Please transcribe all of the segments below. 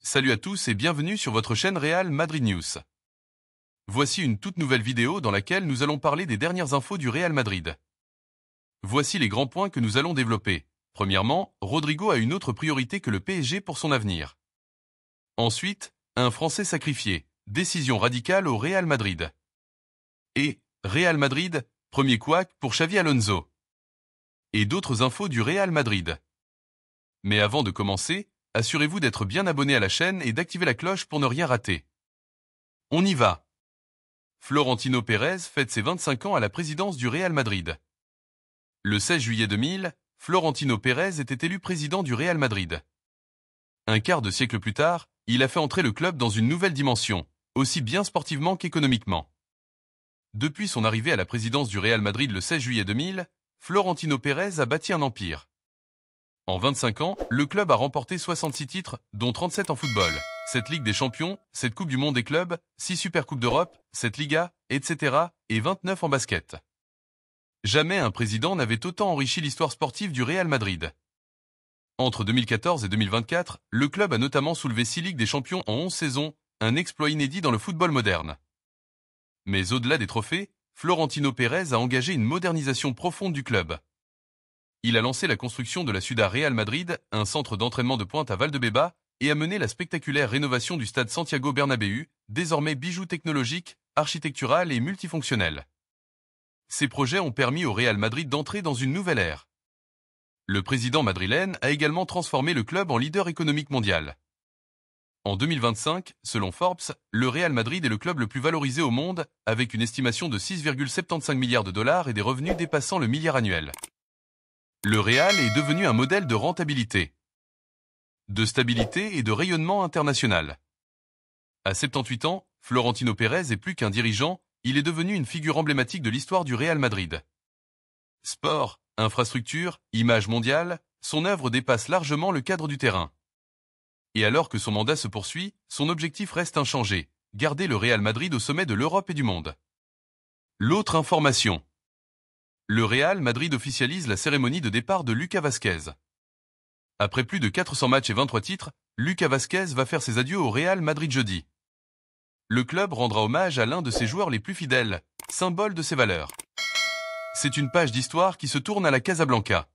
Salut à tous et bienvenue sur votre chaîne Real Madrid News. Voici une toute nouvelle vidéo dans laquelle nous allons parler des dernières infos du Real Madrid. Voici les grands points que nous allons développer. Premièrement, Rodrigo a une autre priorité que le PSG pour son avenir. Ensuite, un Français sacrifié, décision radicale au Real Madrid. Et, Real Madrid, premier couac pour Xavi Alonso. Et d'autres infos du Real Madrid. Mais avant de commencer, assurez-vous d'être bien abonné à la chaîne et d'activer la cloche pour ne rien rater. On y va. Florentino Pérez fête ses 25 ans à la présidence du Real Madrid. Le 16 juillet 2000, Florentino Pérez était élu président du Real Madrid. Un quart de siècle plus tard, il a fait entrer le club dans une nouvelle dimension, aussi bien sportivement qu'économiquement. Depuis son arrivée à la présidence du Real Madrid le 16 juillet 2000, Florentino Pérez a bâti un empire. En 25 ans, le club a remporté 66 titres, dont 37 en football, 7 Ligue des Champions, 7 Coupes du Monde des clubs, 6 Supercoupes d'Europe, 7 Ligas, etc., et 29 en basket. Jamais un président n'avait autant enrichi l'histoire sportive du Real Madrid. Entre 2014 et 2024, le club a notamment soulevé 6 Ligues des Champions en 11 saisons, un exploit inédit dans le football moderne. Mais au-delà des trophées, Florentino Pérez a engagé une modernisation profonde du club. Il a lancé la construction de la Ciudad Real Madrid, un centre d'entraînement de pointe à Valdebeba, et a mené la spectaculaire rénovation du stade Santiago Bernabéu, désormais bijou technologique, architectural et multifonctionnel. Ces projets ont permis au Real Madrid d'entrer dans une nouvelle ère. Le président madrilène a également transformé le club en leader économique mondial. En 2025, selon Forbes, le Real Madrid est le club le plus valorisé au monde, avec une estimation de 6,75 milliards de dollars et des revenus dépassant le milliard annuel. Le Real est devenu un modèle de rentabilité, de stabilité et de rayonnement international. À 78 ans, Florentino Pérez est plus qu'un dirigeant, il est devenu une figure emblématique de l'histoire du Real Madrid. Sport, infrastructure, image mondiale, son œuvre dépasse largement le cadre du terrain. Et alors que son mandat se poursuit, son objectif reste inchangé, garder le Real Madrid au sommet de l'Europe et du monde. L'autre information. Le Real Madrid officialise la cérémonie de départ de Lucas Vázquez. Après plus de 400 matchs et 23 titres, Lucas Vázquez va faire ses adieux au Real Madrid jeudi. Le club rendra hommage à l'un de ses joueurs les plus fidèles, symbole de ses valeurs. C'est une page d'histoire qui se tourne à la Casablanca.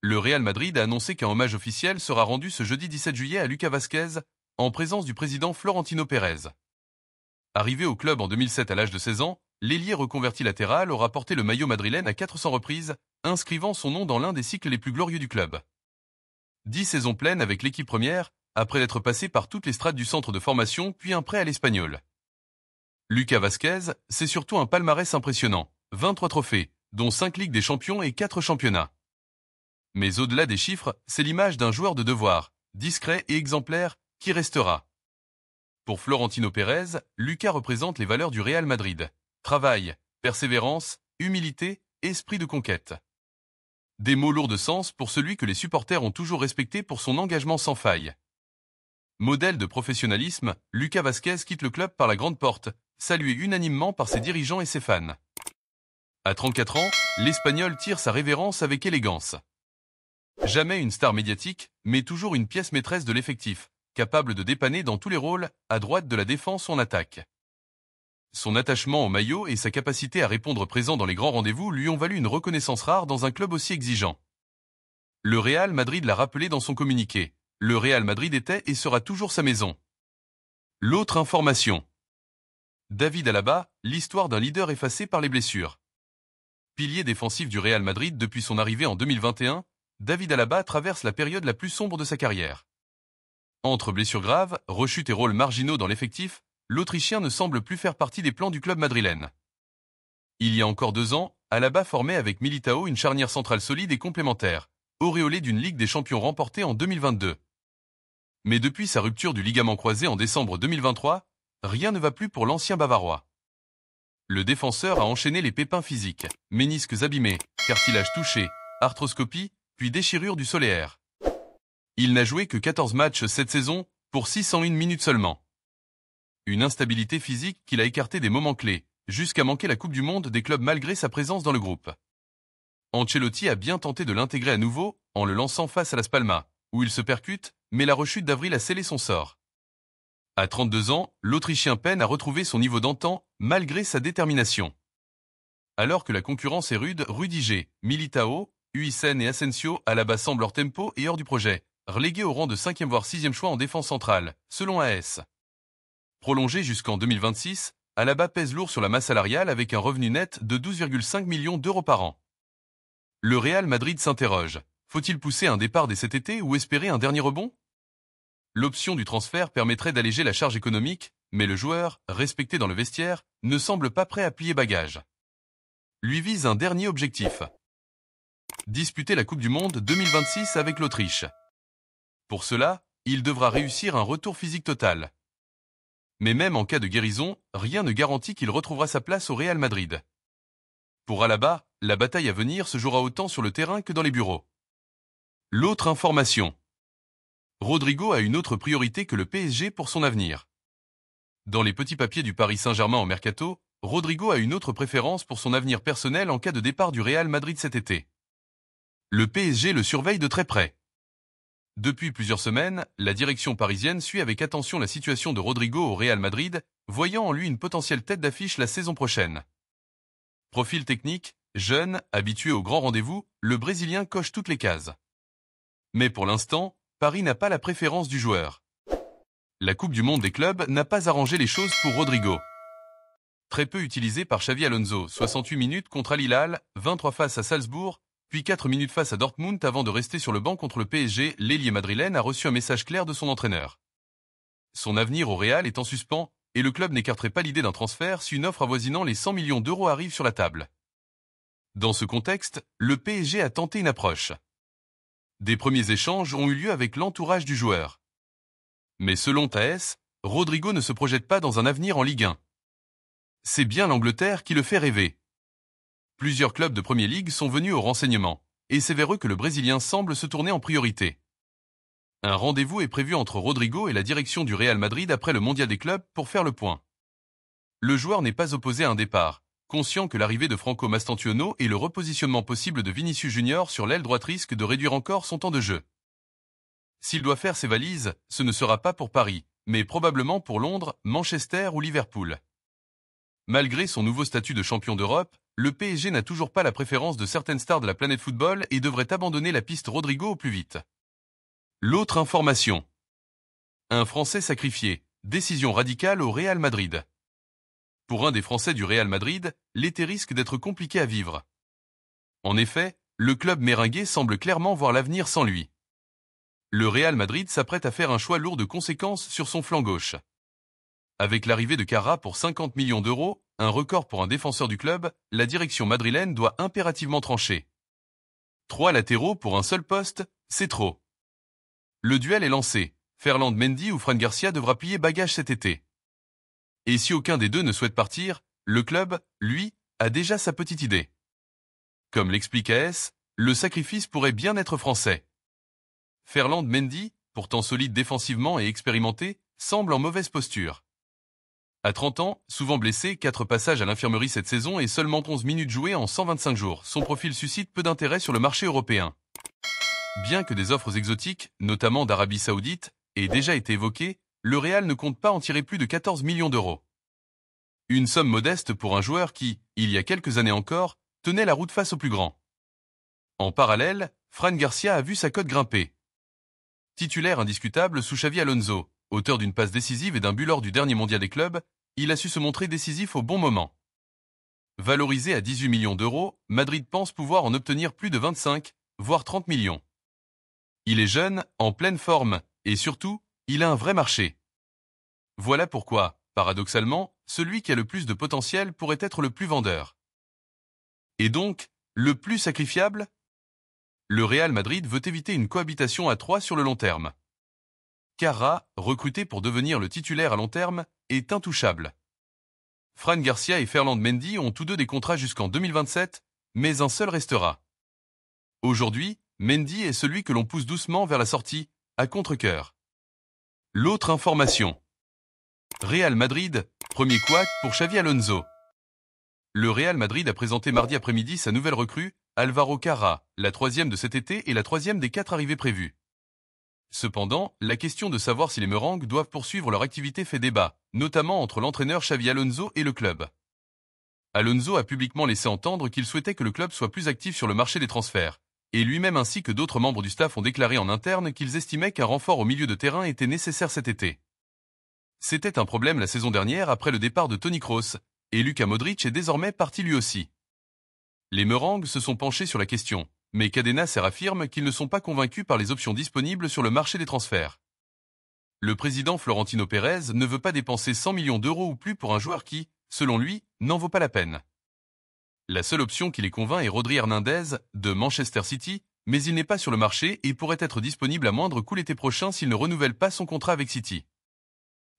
Le Real Madrid a annoncé qu'un hommage officiel sera rendu ce jeudi 17 juillet à Lucas Vázquez, en présence du président Florentino Pérez. Arrivé au club en 2007 à l'âge de 16 ans, l'ailier reconverti latéral aura porté le maillot madrilène à 400 reprises, inscrivant son nom dans l'un des cycles les plus glorieux du club. 10 saisons pleines avec l'équipe première, après être passé par toutes les strates du centre de formation puis un prêt à l'Espagnol. Lucas Vázquez, c'est surtout un palmarès impressionnant, 23 trophées, dont 5 Ligues des Champions et 4 championnats. Mais au-delà des chiffres, c'est l'image d'un joueur de devoir, discret et exemplaire, qui restera. Pour Florentino Pérez, Lucas représente les valeurs du Real Madrid. Travail, persévérance, humilité, esprit de conquête. Des mots lourds de sens pour celui que les supporters ont toujours respecté pour son engagement sans faille. Modèle de professionnalisme, Lucas Vázquez quitte le club par la grande porte, salué unanimement par ses dirigeants et ses fans. À 34 ans, l'Espagnol tire sa révérence avec élégance. Jamais une star médiatique, mais toujours une pièce maîtresse de l'effectif, capable de dépanner dans tous les rôles, à droite de la défense ou en attaque. Son attachement au maillot et sa capacité à répondre présent dans les grands rendez-vous lui ont valu une reconnaissance rare dans un club aussi exigeant. Le Real Madrid l'a rappelé dans son communiqué. Le Real Madrid était et sera toujours sa maison. L'autre information. David Alaba, l'histoire d'un leader effacé par les blessures. Pilier défensif du Real Madrid depuis son arrivée en 2021, David Alaba traverse la période la plus sombre de sa carrière. Entre blessures graves, rechutes et rôles marginaux dans l'effectif, l'Autrichien ne semble plus faire partie des plans du club madrilène. Il y a encore 2 ans, Alaba formait avec Militao une charnière centrale solide et complémentaire, auréolée d'une Ligue des Champions remportée en 2022. Mais depuis sa rupture du ligament croisé en décembre 2023, rien ne va plus pour l'ancien Bavarois. Le défenseur a enchaîné les pépins physiques, ménisques abîmés, cartilage touché, arthroscopie, puis déchirure du solaire. Il n'a joué que 14 matchs cette saison, pour 601 minutes seulement. Une instabilité physique qu'il a écarté des moments clés, jusqu'à manquer la Coupe du Monde des clubs malgré sa présence dans le groupe. Ancelotti a bien tenté de l'intégrer à nouveau, en le lançant face à Las Palmas, où il se percute, mais la rechute d'avril a scellé son sort. À 32 ans, l'Autrichien peine à retrouver son niveau d'antan, malgré sa détermination. Alors que la concurrence est rude, Rudiger, Militao, Huijsen et Asensio à la base semblent leur tempo et hors du projet, relégués au rang de 5e voire 6e choix en défense centrale, selon AS. Prolongé jusqu'en 2026, Alaba pèse lourd sur la masse salariale avec un revenu net de 12,5 millions d'euros par an. Le Real Madrid s'interroge. Faut-il pousser un départ dès cet été ou espérer un dernier rebond? L'option du transfert permettrait d'alléger la charge économique, mais le joueur, respecté dans le vestiaire, ne semble pas prêt à plier bagage. Lui vise un dernier objectif. Disputer la Coupe du Monde 2026 avec l'Autriche. Pour cela, il devra réussir un retour physique total. Mais même en cas de guérison, rien ne garantit qu'il retrouvera sa place au Real Madrid. Pour Alaba, la bataille à venir se jouera autant sur le terrain que dans les bureaux. L'autre information. Rodrigo a une autre priorité que le PSG pour son avenir. Dans les petits papiers du Paris Saint-Germain en mercato, Rodrigo a une autre préférence pour son avenir personnel en cas de départ du Real Madrid cet été. Le PSG le surveille de très près. Depuis plusieurs semaines, la direction parisienne suit avec attention la situation de Rodrigo au Real Madrid, voyant en lui une potentielle tête d'affiche la saison prochaine. Profil technique, jeune, habitué aux grands rendez-vous, le Brésilien coche toutes les cases. Mais pour l'instant, Paris n'a pas la préférence du joueur. La Coupe du Monde des clubs n'a pas arrangé les choses pour Rodrigo. Très peu utilisé par Xavi Alonso, 68 minutes contre Al Hilal, 23 face à Salzbourg, puis 4 minutes face à Dortmund avant de rester sur le banc contre le PSG, l'ailier madrilène a reçu un message clair de son entraîneur. Son avenir au Real est en suspens, et le club n'écarterait pas l'idée d'un transfert si une offre avoisinant les 100 millions d'euros arrive sur la table. Dans ce contexte, le PSG a tenté une approche. Des premiers échanges ont eu lieu avec l'entourage du joueur. Mais selon AS, Rodrigo ne se projette pas dans un avenir en Ligue 1. C'est bien l'Angleterre qui le fait rêver. Plusieurs clubs de Premier League sont venus au renseignement, et c'est vers eux que le Brésilien semble se tourner en priorité. Un rendez-vous est prévu entre Rodrigo et la direction du Real Madrid après le Mondial des clubs pour faire le point. Le joueur n'est pas opposé à un départ, conscient que l'arrivée de Franco Mastantuono et le repositionnement possible de Vinicius Junior sur l'aile droite risquent de réduire encore son temps de jeu. S'il doit faire ses valises, ce ne sera pas pour Paris, mais probablement pour Londres, Manchester ou Liverpool. Malgré son nouveau statut de champion d'Europe, le PSG n'a toujours pas la préférence de certaines stars de la planète football et devrait abandonner la piste Rodrigo au plus vite. L'autre information. Un Français sacrifié, décision radicale au Real Madrid. Pour un des Français du Real Madrid, l'été risque d'être compliqué à vivre. En effet, le club méringué semble clairement voir l'avenir sans lui. Le Real Madrid s'apprête à faire un choix lourd de conséquences sur son flanc gauche. Avec l'arrivée de Carra pour 50 millions d'euros, un record pour un défenseur du club, la direction madrilène doit impérativement trancher. 3 latéraux pour un seul poste, c'est trop. Le duel est lancé. Ferland Mendy ou Fran Garcia devra plier bagage cet été. Et si aucun des deux ne souhaite partir, le club, lui, a déjà sa petite idée. Comme l'explique AS, le sacrifice pourrait bien être français. Ferland Mendy, pourtant solide défensivement et expérimenté, semble en mauvaise posture. À 30 ans, souvent blessé, 4 passages à l'infirmerie cette saison et seulement 11 minutes jouées en 125 jours, son profil suscite peu d'intérêt sur le marché européen. Bien que des offres exotiques, notamment d'Arabie Saoudite, aient déjà été évoquées, le Real ne compte pas en tirer plus de 14 millions d'euros. Une somme modeste pour un joueur qui, il y a quelques années encore, tenait la route face aux plus grands. En parallèle, Fran Garcia a vu sa cote grimper. Titulaire indiscutable sous Xavi Alonso, auteur d'une passe décisive et d'un but lors du dernier mondial des clubs, il a su se montrer décisif au bon moment. Valorisé à 18 millions d'euros, Madrid pense pouvoir en obtenir plus de 25, voire 30 millions. Il est jeune, en pleine forme, et surtout, il a un vrai marché. Voilà pourquoi, paradoxalement, celui qui a le plus de potentiel pourrait être le plus vendeur. Et donc, le plus sacrifiable? Le Real Madrid veut éviter une cohabitation à 3 sur le long terme. Carra, recruté pour devenir le titulaire à long terme, est intouchable. Fran Garcia et Ferland Mendy ont tous deux des contrats jusqu'en 2027, mais un seul restera. Aujourd'hui, Mendy est celui que l'on pousse doucement vers la sortie, à contre-cœur. L'autre information. Real Madrid, premier couac pour Xavi Alonso. Le Real Madrid a présenté mardi après-midi sa nouvelle recrue, Alvaro Carra, la 3e de cet été et la 3e des 4 arrivées prévues. Cependant, la question de savoir si les Merengues doivent poursuivre leur activité fait débat, notamment entre l'entraîneur Xavi Alonso et le club. Alonso a publiquement laissé entendre qu'il souhaitait que le club soit plus actif sur le marché des transferts, et lui-même ainsi que d'autres membres du staff ont déclaré en interne qu'ils estimaient qu'un renfort au milieu de terrain était nécessaire cet été. C'était un problème la saison dernière après le départ de Toni Kroos, et Luka Modric est désormais parti lui aussi. Les Merengues se sont penchés sur la question, mais Cadenas affirme qu'ils ne sont pas convaincus par les options disponibles sur le marché des transferts. Le président Florentino Pérez ne veut pas dépenser 100 millions d'euros ou plus pour un joueur qui, selon lui, n'en vaut pas la peine. La seule option qui les convainc est Rodri Hernandez, de Manchester City, mais il n'est pas sur le marché et pourrait être disponible à moindre coût l'été prochain s'il ne renouvelle pas son contrat avec City.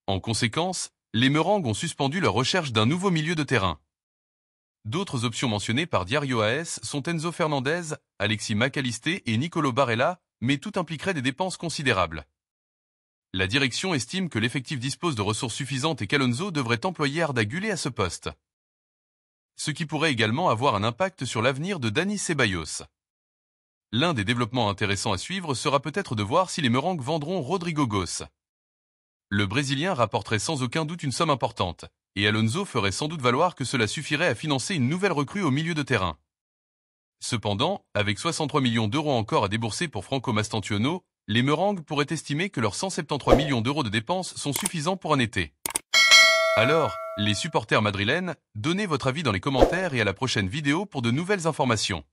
En conséquence, les Merengues ont suspendu leur recherche d'un nouveau milieu de terrain. D'autres options mentionnées par Diario AS sont Enzo Fernandez, Alexis McAllister et Nicolo Barella, mais tout impliquerait des dépenses considérables. La direction estime que l'effectif dispose de ressources suffisantes et qu'Alonso devrait employer Arda Güler à ce poste. Ce qui pourrait également avoir un impact sur l'avenir de Dani Ceballos. L'un des développements intéressants à suivre sera peut-être de voir si les Merengues vendront Rodrigo Goes. Le Brésilien rapporterait sans aucun doute une somme importante, et Alonso ferait sans doute valoir que cela suffirait à financer une nouvelle recrue au milieu de terrain. Cependant, avec 63 millions d'euros encore à débourser pour Franco Mastantuono, les Merengues pourraient estimer que leurs 173 millions d'euros de dépenses sont suffisants pour un été. Alors, les supporters madrilènes, donnez votre avis dans les commentaires et à la prochaine vidéo pour de nouvelles informations.